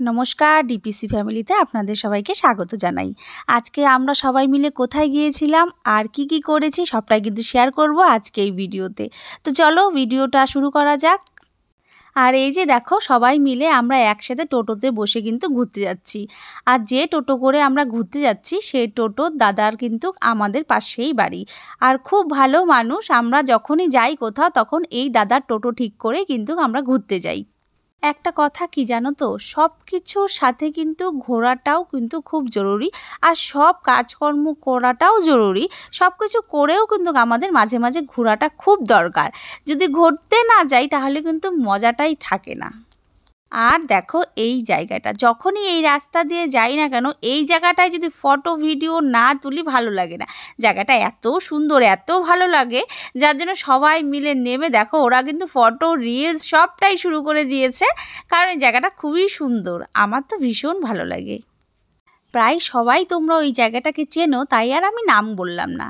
নমস্কার, ডিপিসি ফ্যামিলিতে আপনাদের সবাইকে স্বাগত জানাই। আজকে আমরা সবাই মিলে কোথায় গিয়েছিলাম আর কি করেছি সবটাই কিন্তু শেয়ার করব আজকে এই ভিডিওতে। তো চলো ভিডিওটা শুরু করা যাক। আর এই যে দেখো, সবাই মিলে আমরা একসাথে টোটোতে বসে কিন্তু ঘুরতে যাচ্ছি। আর যে টোটো করে আমরা ঘুরতে যাচ্ছি সেই টোটোর দাদার কিন্তু আমাদের পাশেই বাড়ি। আর খুব ভালো মানুষ, আমরা যখনই যাই কোথাও তখন এই দাদার টোটো ঠিক করে কিন্তু আমরা ঘুরতে যাই। একটা কথা কি জানো তো, সব কিছুর সাথে কিন্তু ঘোরাটাও কিন্তু খুব জরুরি, আর সব কাজকর্ম করাটাও জরুরি। সব কিছু করেও কিন্তু আমাদের মাঝে মাঝে ঘোরাটা খুব দরকার। যদি ঘুরতে না যাই তাহলে কিন্তু মজাটাই থাকে না। আর দেখো এই জায়গাটা, যখনই এই রাস্তা দিয়ে যাই না কেন, এই জায়গাটায় যদি ফটো ভিডিও না তুলি ভালো লাগে না। জায়গাটা এত সুন্দর, এত ভালো লাগে, যার জন্য সবাই মিলে নেমে দেখো ওরা কিন্তু ফটো রিলস সবটাই শুরু করে দিয়েছে, কারণ এই জায়গাটা খুবই সুন্দর। আমার তো ভীষণ ভালো লাগে। প্রায় সবাই তোমরা ওই জায়গাটাকে চেনো, তাই আর আমি নাম বললাম না।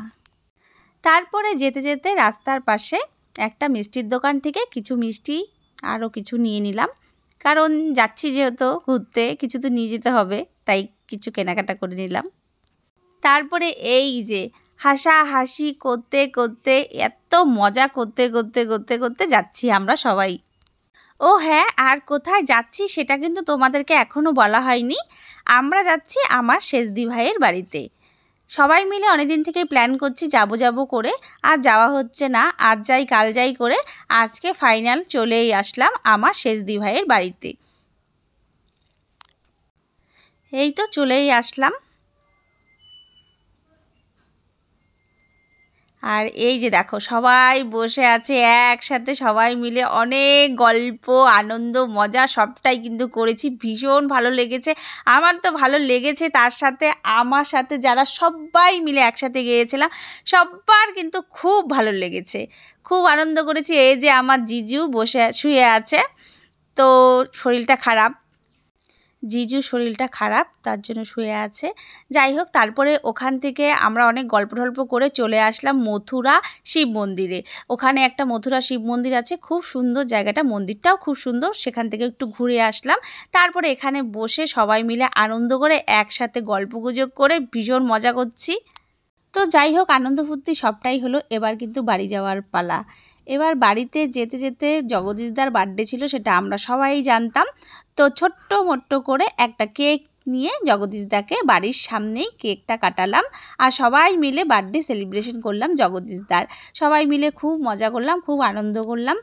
তারপরে যেতে যেতে রাস্তার পাশে একটা মিষ্টির দোকান থেকে কিছু মিষ্টি আরও কিছু নিয়ে নিলাম, কারণ যাচ্ছি যেহেতু ঘুরতে, কিছু তো নিয়ে যেতে হবে, তাই কিছু কেনাকাটা করে নিলাম। তারপরে এই যে হাসাহাসি করতে করতে, এত মজা করতে করতে করতে করতে যাচ্ছি আমরা সবাই। ও হ্যাঁ, আর কোথায় যাচ্ছি সেটা কিন্তু তোমাদেরকে এখনও বলা হয়নি। আমরা যাচ্ছি আমার শেষদি ভাইয়ের বাড়িতে। সবাই মিলে অনেকদিন থেকেই প্ল্যান করছি যাব করে, আর যাওয়া হচ্ছে না। আজ যাই কাল যাই করে আজকে ফাইনাল চলেই আসলাম আমার শেষদি ভাইয়ের বাড়িতে। এই তো চলেই আসলাম। আর এই যে দেখো সবাই বসে আছে একসাথে, সবাই মিলে অনেক গল্প আনন্দ মজা সবটাই কিন্তু করেছি। ভীষণ ভালো লেগেছে, আমার তো ভালো লেগেছে। তার সাথে আমার সাথে যারা সবাই মিলে একসাথে গিয়েছিলাম সবার কিন্তু খুব ভালো লেগেছে, খুব আনন্দ করেছি। এই যে আমার জিজু বসে শুয়ে আছে, তো শরীরটা খারাপ, জিজুর শরীরটা খারাপ, তার জন্য শুয়ে আছে। যাই হোক, তারপরে ওখান থেকে আমরা অনেক গল্প টল্প করে চলে আসলাম মথুরা শিব মন্দিরে। ওখানে একটা মথুরা শিব মন্দির আছে, খুব সুন্দর জায়গাটা, মন্দিরটাও খুব সুন্দর। সেখান থেকে একটু ঘুরে আসলাম। তারপরে এখানে বসে সবাই মিলে আনন্দ করে একসাথে গল্পগুজব করে ভীষণ মজা করছি। তো যাই হোক, আনন্দ ফুর্তি সবটাই হলো। এবার কিন্তু বাড়ি যাওয়ার পালা। এবার বাড়িতে যেতে যেতে জগদীশদার বার্থডে ছিল, সেটা আমরা সবাই জানতাম। তো ছোট্ট মোট্ট করে একটা কেক নিয়ে জগদীশদাকে বাড়ির সামনেই কেকটা কাটালাম, আর সবাই মিলে বার্থডে সেলিব্রেশন করলাম জগদীশদার। সবাই মিলে খুব মজা করলাম, খুব আনন্দ করলাম।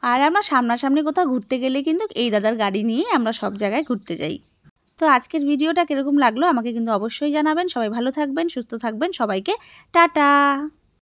আর আমরা সামনাসামনি কোথাও ঘুরতে গেলে কিন্তু এই দাদার গাড়ি নিয়ে আমরা সব জায়গায় ঘুরতে যাই। তো আজকের ভিডিওটা কীরকম লাগলো আমাকে কিন্তু অবশ্যই জানাবেন। সবাই ভালো থাকবেন, সুস্থ থাকবেন, সবাইকে টাটা।